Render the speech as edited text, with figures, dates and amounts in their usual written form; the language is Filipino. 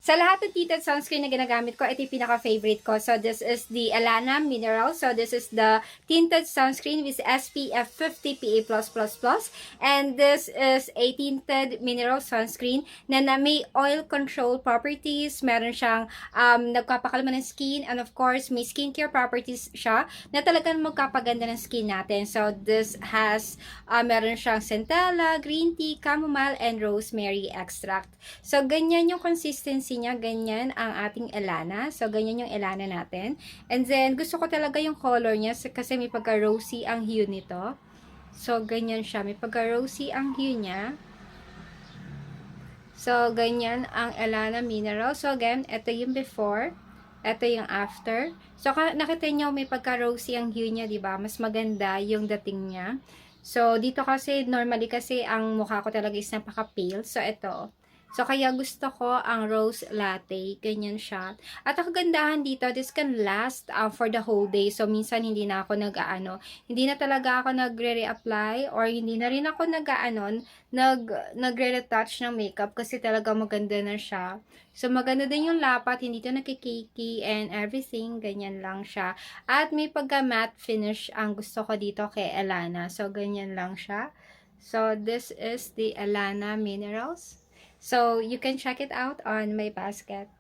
Sa lahat ng tinted sunscreen na ginagamit ko, ito yung pinaka-favorite ko. So, this is the Alana Mineral. So, this is the tinted sunscreen with SPF 50 PA+++. And this is a tinted mineral sunscreen na may oil control properties. Meron siyang nagpapakalma ng skin. And of course, may skincare properties siya na talagang magpapaganda ng skin natin. So, this has, meron siyang centella, green tea, chamomile, and rosemary extract. So, ganyan yung consistency niya, ganyan ang ating Elana. So, ganyan yung Elana natin. And then, gusto ko talaga yung color niya kasi may pagka-rosy ang hue nito. So, ganyan siya. May pagka-rosy ang hue niya. So, ganyan ang Elana Mineral. So, again, ito yung before. Ito yung after. So, nakita nyo may pagka-rosy ang hue niya, diba? Mas maganda yung dating niya. So, dito kasi, normally kasi, ang mukha ko talaga is napaka-pale. So, ito. So, kaya gusto ko ang rose latte. Ganyan siya. At ang kagandahan dito, this can last for the whole day. So, minsan hindi na ako hindi na talaga ako nagre-reapply or hindi na rin ako nagre-retouch ng makeup kasi talaga maganda na siya. So, maganda din yung lapat. Hindi to nakikiki and everything. Ganyan lang siya. At may pagka-matte finish ang gusto ko dito kay Elana. So, ganyan lang siya. So, this is the Elana Minerals. So, you can check it out on my basket.